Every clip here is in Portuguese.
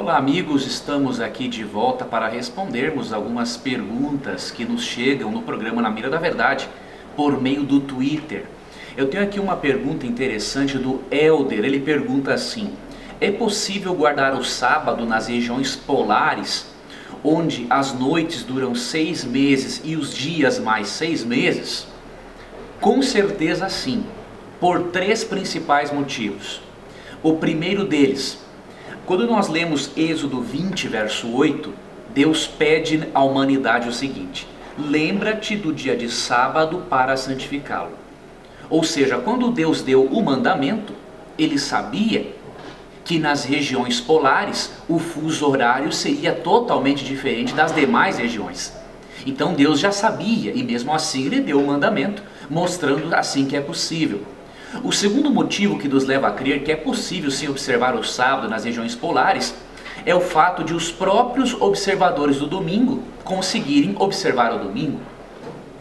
Olá amigos, estamos aqui de volta para respondermos algumas perguntas que nos chegam no programa Na Mira da Verdade por meio do Twitter. Eu tenho aqui uma pergunta interessante do Elder. Ele pergunta assim: é possível guardar o sábado nas regiões polares, onde as noites duram 6 meses e os dias mais 6 meses? Com certeza sim, por 3 principais motivos. O primeiro deles: quando nós lemos Êxodo 20, verso 8, Deus pede à humanidade o seguinte: lembra-te do dia de sábado para santificá-lo. Ou seja, quando Deus deu o mandamento, ele sabia que nas regiões polares o fuso horário seria totalmente diferente das demais regiões. Então Deus já sabia e mesmo assim ele deu o mandamento, mostrando assim que é possível. O segundo motivo que nos leva a crer que é possível sim observar o sábado nas regiões polares é o fato de os próprios observadores do domingo conseguirem observar o domingo.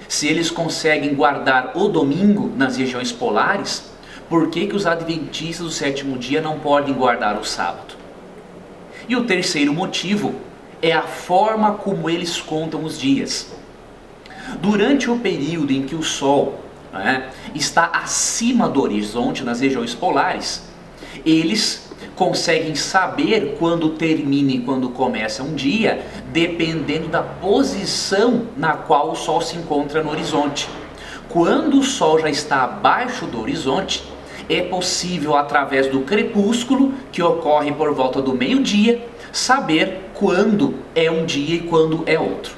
Se eles conseguem guardar o domingo nas regiões polares, por que os adventistas do sétimo dia não podem guardar o sábado? E o terceiro motivo é a forma como eles contam os dias. Durante o período em que o Sol está acima do horizonte nas regiões polares, eles conseguem saber quando termina e quando começa um dia, dependendo da posição na qual o Sol se encontra no horizonte. Quando o Sol já está abaixo do horizonte, é possível, através do crepúsculo, que ocorre por volta do meio-dia, saber quando é um dia e quando é outro.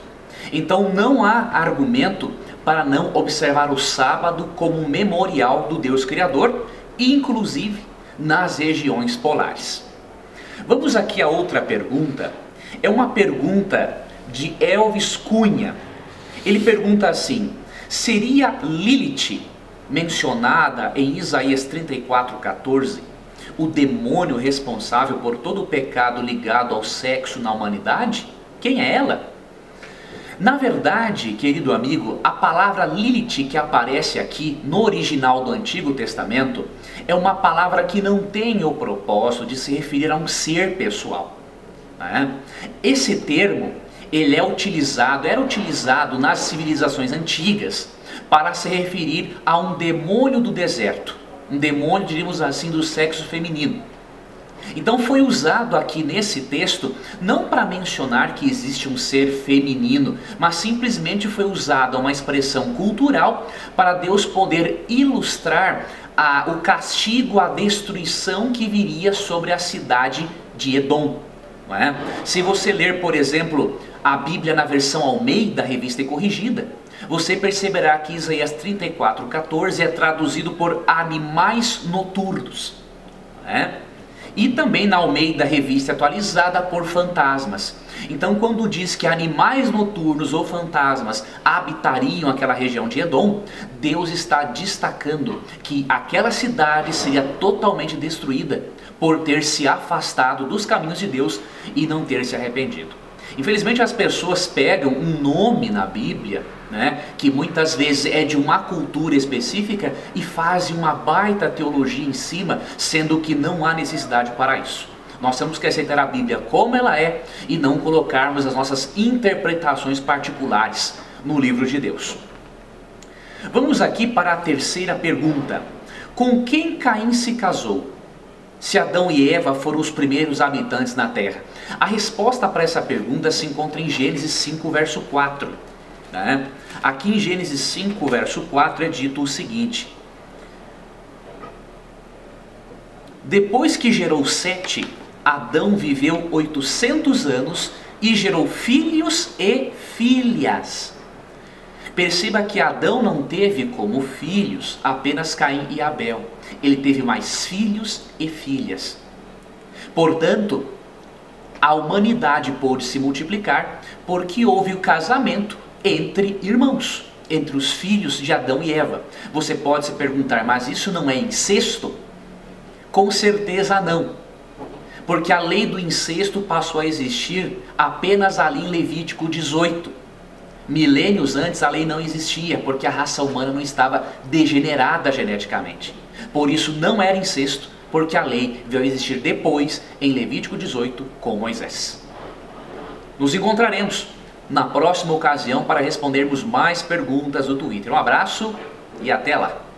Então não há argumento para não observar o sábado como um memorial do Deus Criador, inclusive nas regiões polares. Vamos aqui a outra pergunta. É uma pergunta de Elvis Cunha. Ele pergunta assim: seria Lilith mencionada em Isaías 34:14 o demônio responsável por todo o pecado ligado ao sexo na humanidade? Quem é ela? Na verdade, querido amigo, a palavra Lilith que aparece aqui no original do Antigo Testamento é uma palavra que não tem o propósito de se referir a um ser pessoal. Esse termo era utilizado nas civilizações antigas para se referir a um demônio do deserto, um demônio, diríamos assim, do sexo feminino. Então foi usado aqui nesse texto não para mencionar que existe um ser feminino, mas simplesmente foi usada uma expressão cultural para Deus poder ilustrar o castigo, a destruição que viria sobre a cidade de Edom. Não é? Se você ler, por exemplo, a Bíblia na versão Almeida, Revista e Corrigida, você perceberá que Isaías 34:14 é traduzido por animais noturnos. Não é? E também na Almeida Revista Atualizada por fantasmas. Então quando diz que animais noturnos ou fantasmas habitariam aquela região de Edom, Deus está destacando que aquela cidade seria totalmente destruída por ter se afastado dos caminhos de Deus e não ter se arrependido. Infelizmente as pessoas pegam um nome na Bíblia, que muitas vezes é de uma cultura específica, e fazem uma baita teologia em cima, sendo que não há necessidade para isso. Nós temos que aceitar a Bíblia como ela é e não colocarmos as nossas interpretações particulares no livro de Deus. Vamos aqui para a terceira pergunta: com quem Caim se casou, se Adão e Eva foram os primeiros habitantes na terra? A resposta para essa pergunta se encontra em Gênesis 5, verso 4. Aqui em Gênesis 5, verso 4 é dito o seguinte: depois que gerou Sete, Adão viveu 800 anos e gerou filhos e filhas. Perceba que Adão não teve como filhos apenas Caim e Abel. Ele teve mais filhos e filhas. Portanto, a humanidade pôde se multiplicar porque houve o casamento entre irmãos, entre os filhos de Adão e Eva. Você pode se perguntar: mas isso não é incesto? Com certeza não, porque a lei do incesto passou a existir apenas ali em Levítico 18. Milênios antes a lei não existia, porque a raça humana não estava degenerada geneticamente. Por isso não era incesto, porque a lei veio a existir depois, em Levítico 18, com Moisés. Nos encontraremos na próxima ocasião para respondermos mais perguntas do Twitter. Um abraço e até lá!